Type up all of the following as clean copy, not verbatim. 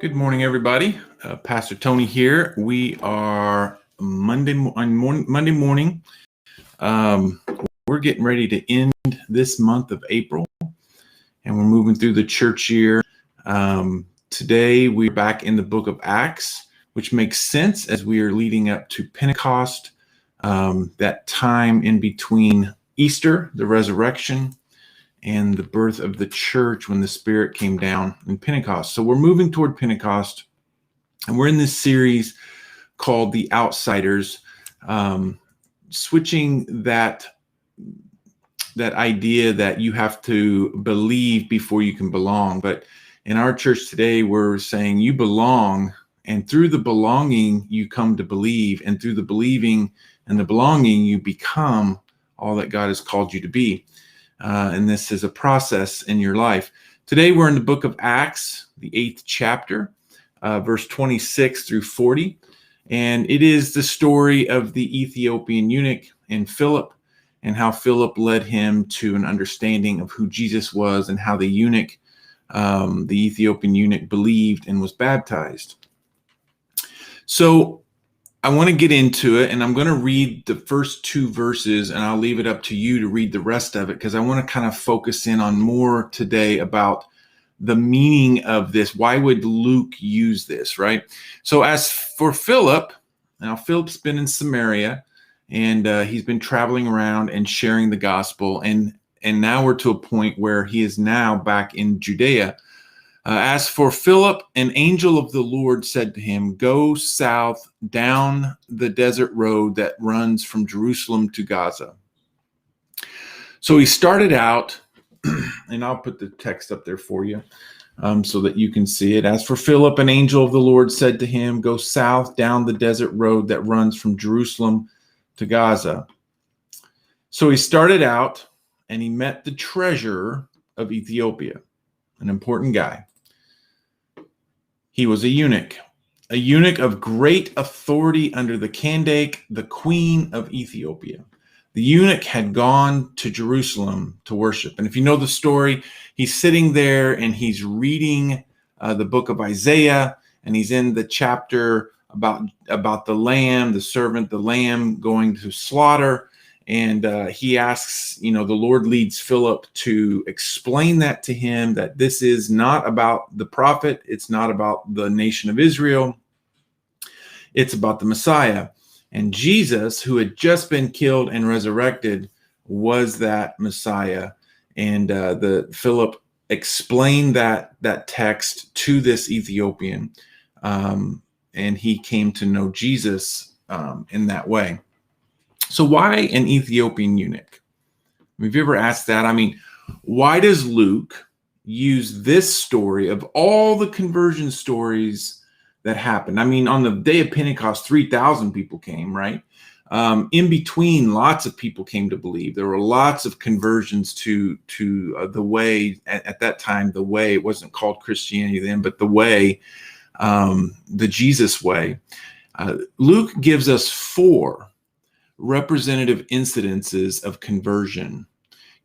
Good morning, everybody. Pastor Tony here. We are Monday morning. We're getting ready to end this month of April, and we're moving through the church year. Today, we're back in the book of Acts, which makes sense as we are leading up to Pentecost, that time in between Easter, the resurrection, and the birth of the church when the Spirit came down in Pentecost. So we're moving toward Pentecost, and we're in this series called The Outsiders, switching that idea that you have to believe before you can belong. But in our church today, we're saying you belong, and through the belonging, you come to believe, and through the believing and the belonging, you become all that God has called you to be. And this is a process in your life. Today, we're in the book of Acts, the 8th chapter, verse 26 through 40. And it is the story of the Ethiopian eunuch and Philip, and how Philip led him to an understanding of who Jesus was, and how the Ethiopian eunuch believed and was baptized. So I want to get into it, and I'm going to read the first two verses, and I'll leave it up to you to read the rest of it, because I want to kind of focus in on more today about the meaning of this. Why would Luke use this, right? So as for Philip, now Philip's been in Samaria, and he's been traveling around and sharing the gospel, and now we're to a point where he is now back in Judea. As for Philip, an angel of the Lord said to him, "Go south down the desert road that runs from Jerusalem to Gaza." So he started out, and I'll put the text up there for you so that you can see it. As for Philip, an angel of the Lord said to him, "Go south down the desert road that runs from Jerusalem to Gaza." So he started out, and he met the treasurer of Ethiopia, an important guy. He was a eunuch of great authority under the Candake, the queen of Ethiopia. The eunuch had gone to Jerusalem to worship. And if you know the story, he's sitting there and he's reading the book of Isaiah, and he's in the chapter about the lamb, the servant, the lamb going to slaughter. And he asks, the Lord leads Philip to explain that to him, that this is not about the prophet. It's not about the nation of Israel. It's about the Messiah. And Jesus, who had just been killed and resurrected, was that Messiah. And Philip explained that text to this Ethiopian, and he came to know Jesus in that way. So why an Ethiopian eunuch? Have you ever asked that? I mean, why does Luke use this story of all the conversion stories that happened? I mean, on the day of Pentecost, 3,000 people came, right? In between, lots of people came to believe. There were lots of conversions to the way. At that time, the way, it wasn't called Christianity then, but the way, the Jesus way. Luke gives us 4 representative incidences of conversion.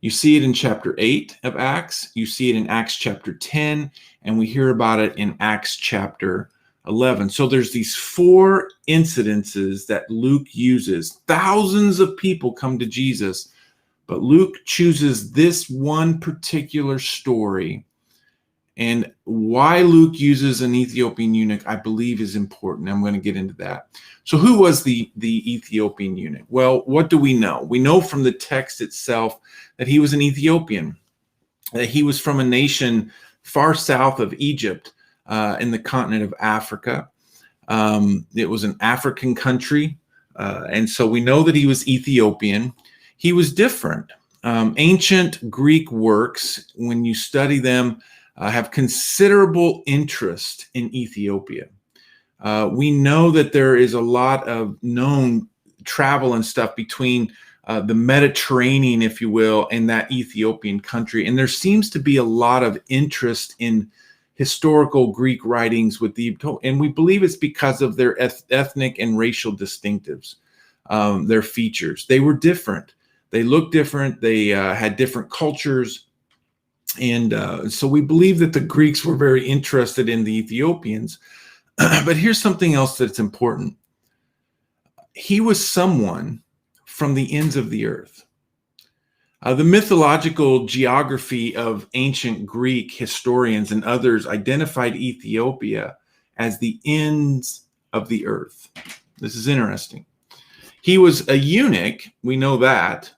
You see it in chapter 8 of Acts, you see it in Acts chapter 10, and we hear about it in Acts chapter 11. So there's these 4 incidences that Luke uses. Thousands of people come to Jesus, but Luke chooses this one particular story. And why Luke uses an Ethiopian eunuch, I believe, is important. I'm going to get into that. So who was the Ethiopian eunuch? Well, what do we know? We know from the text itself that he was an Ethiopian, that he was from a nation far south of Egypt, in the continent of Africa. It was an African country, and so we know that he was Ethiopian. He was different. Ancient Greek works, when you study them, have considerable interest in Ethiopia. We know that there is a lot of known travel and stuff between the Mediterranean, if you will, and that Ethiopian country. And there seems to be a lot of interest in historical Greek writings and we believe it's because of their ethnic and racial distinctives, their features. They were different. They looked different. They had different cultures. And so we believe that the Greeks were very interested in the Ethiopians. But here's something else that's important. He was someone from the ends of the earth. The mythological geography of ancient Greek historians and others identified Ethiopia as the ends of the earth. This is interesting. He was a eunuch, we know that.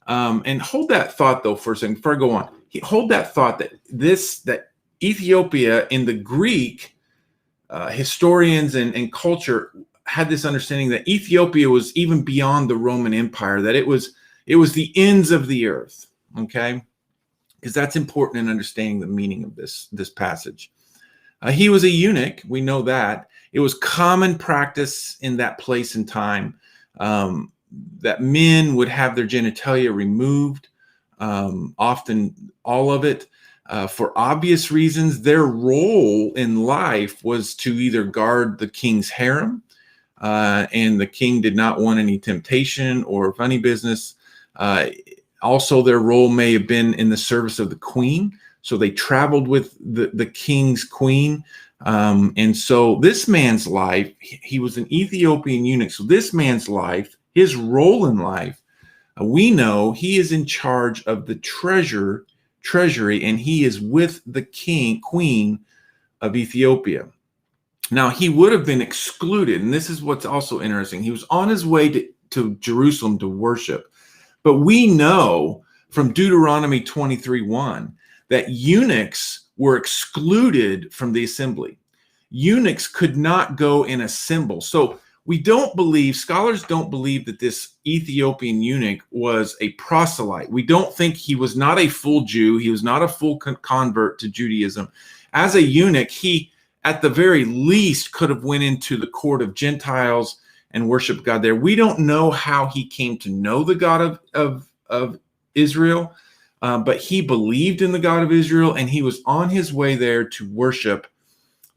And hold that thought, though, for a second, before I go on. Hold that thought that Ethiopia in the Greek historians and culture had this understanding that Ethiopia was even beyond the Roman Empire, that it was the ends of the earth, okay? Because that's important in understanding the meaning of this passage. He was a eunuch, we know that. It was common practice in that place and time that men would have their genitalia removed, often all of it, for obvious reasons. Their role in life was to either guard the king's harem, and the king did not want any temptation or funny business. Also, their role may have been in the service of the queen. So they traveled with the king's queen. And so this man's life, he was an Ethiopian eunuch. So this man's life, his role in life, we know he is in charge of the treasury, and he is with the queen of Ethiopia. Now, he would have been excluded, and this is what's also interesting. He was on his way to Jerusalem to worship. But we know from Deuteronomy 23:1 that eunuchs were excluded from the assembly. Eunuchs could not go and assemble. So scholars don't believe that this Ethiopian eunuch was a proselyte. We don't think he was not a full Jew. He was not a full convert to Judaism. As a eunuch, he, at the very least, could have went into the court of Gentiles and worshiped God there. We don't know how he came to know the God of Israel, but he believed in the God of Israel, and he was on his way there to worship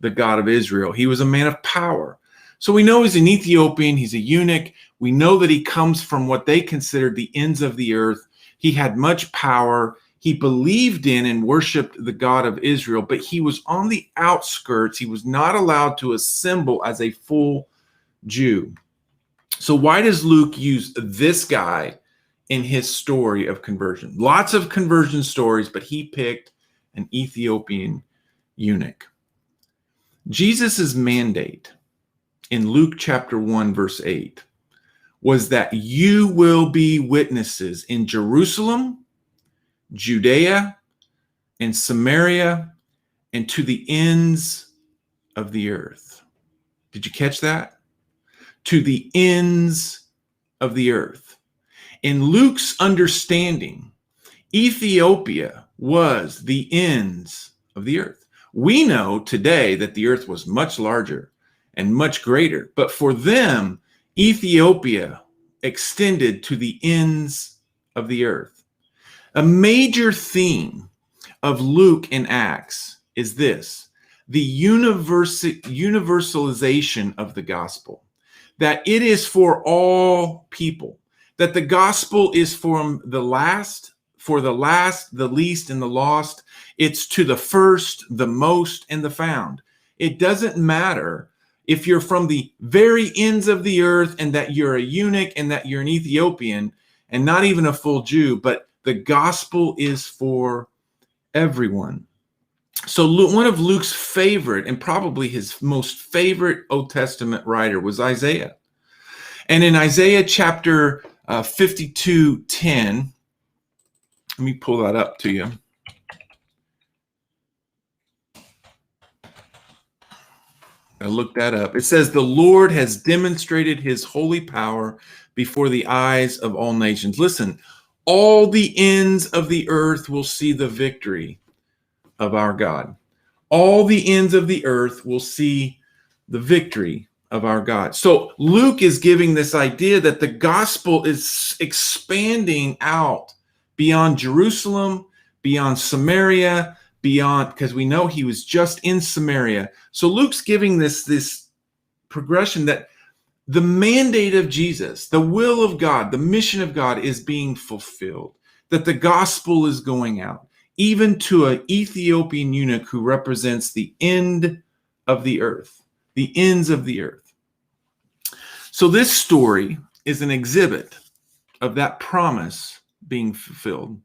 the God of Israel. He was a man of power. So we know he's an Ethiopian, he's a eunuch. We know that he comes from what they considered the ends of the earth. He had much power. He believed in and worshiped the God of Israel, but he was on the outskirts. He was not allowed to assemble as a full Jew. So why does Luke use this guy in his story of conversion? Lots of conversion stories, but he picked an Ethiopian eunuch. Jesus' mandate in Luke chapter 1, verse 8, was that you will be witnesses in Jerusalem, Judea, and Samaria, and to the ends of the earth. Did you catch that? To the ends of the earth. In Luke's understanding, Ethiopia was the ends of the earth. We know today that the earth was much larger and much greater, but for them, Ethiopia extended to the ends of the earth. A major theme of Luke and Acts is this: the universalization of the gospel, that it is for all people, that the gospel is for the last, the least, and the lost. It's to the first, the most, and the found. It doesn't matter if you're from the very ends of the earth and that you're a eunuch and that you're an Ethiopian and not even a full Jew, but the gospel is for everyone. So one of Luke's favorite, and probably his most favorite Old Testament writer, was Isaiah. And in Isaiah chapter 52:10, let me pull that up to you. I looked that up. It says, "The Lord has demonstrated his holy power before the eyes of all nations." Listen, all the ends of the earth will see the victory of our God. All the ends of the earth will see the victory of our God. So Luke is giving this idea that the gospel is expanding out beyond Jerusalem, beyond Samaria, beyond, because we know he was just in Samaria. So Luke's giving this progression that the mandate of Jesus, the will of God, the mission of God is being fulfilled, that the gospel is going out. even to an Ethiopian eunuch who represents the end of the earth, the ends of the earth. So this story is an exhibit of that promise being fulfilled.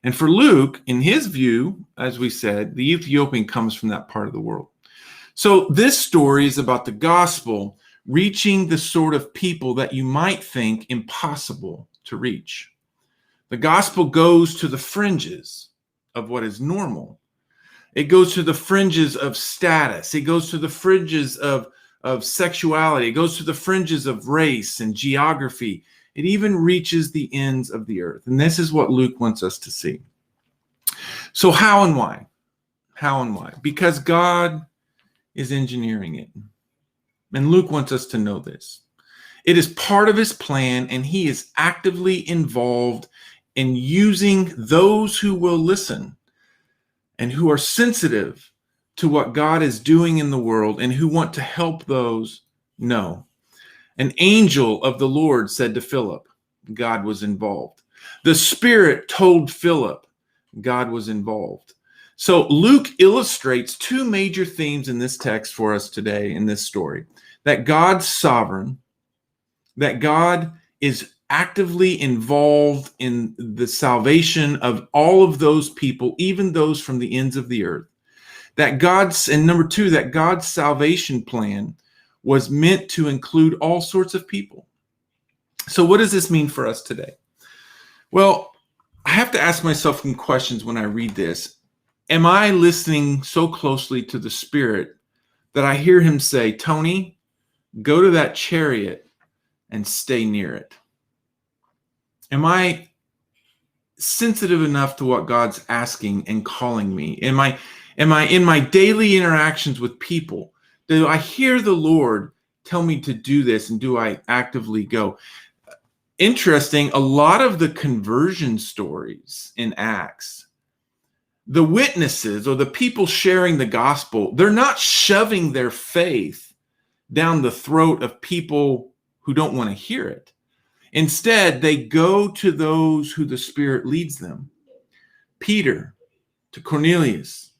And for Luke, in his view, as we said, the Ethiopian comes from that part of the world. So this story is about the gospel reaching the sort of people that you might think impossible to reach. The gospel goes to the fringes of what is normal. It goes to the fringes of status. It goes to the fringes of sexuality. It goes to the fringes of race and geography. It even reaches the ends of the earth. And this is what Luke wants us to see. So how and why? How and why? Because God is engineering it. And Luke wants us to know this. It is part of his plan, and he is actively involved in using those who will listen and who are sensitive to what God is doing in the world and who want to help those know. An angel of the Lord said to Philip, God was involved. The Spirit told Philip, God was involved. So Luke illustrates two major themes in this text for us today in this story. That God's sovereign, that God is actively involved in the salvation of all of those people, even those from the ends of the earth. And number two, that God's salvation plan was meant to include all sorts of people. So what does this mean for us today? Well, I have to ask myself some questions when I read this. Am I listening so closely to the Spirit that I hear him say, Tony, go to that chariot and stay near it? Am I sensitive enough to what God's asking and calling me? Am I in my daily interactions with people? Do I hear the Lord tell me to do this, and do I actively go? Interesting, a lot of the conversion stories in Acts, the witnesses or the people sharing the gospel, they're not shoving their faith down the throat of people who don't want to hear it. Instead, they go to those who the Spirit leads them. Peter to Cornelius,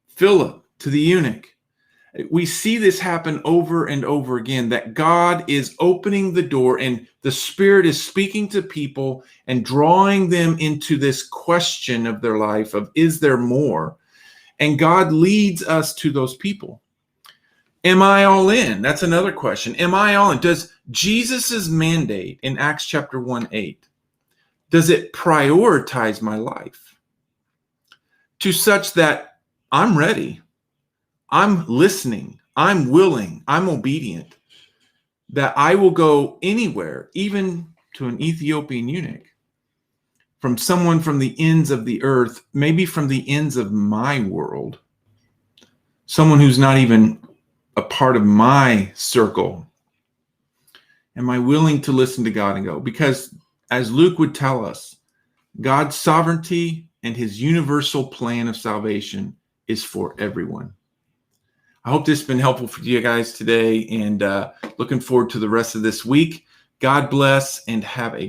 Philip to the eunuch. We see this happen over and over again, that God is opening the door and the Spirit is speaking to people and drawing them into this question of their life of, is there more? And God leads us to those people. Am I all in? That's another question. Am I all in? Does Jesus's mandate in Acts chapter 1:8, does it prioritize my life to such that I'm ready, I'm listening, I'm willing, I'm obedient, that I will go anywhere, even to an Ethiopian eunuch, from someone from the ends of the earth, maybe from the ends of my world, someone who's not even a part of my circle? Am I willing to listen to God and go? Because as Luke would tell us, God's sovereignty and his universal plan of salvation is for everyone. I hope this has been helpful for you guys today, and looking forward to the rest of this week. God bless and have a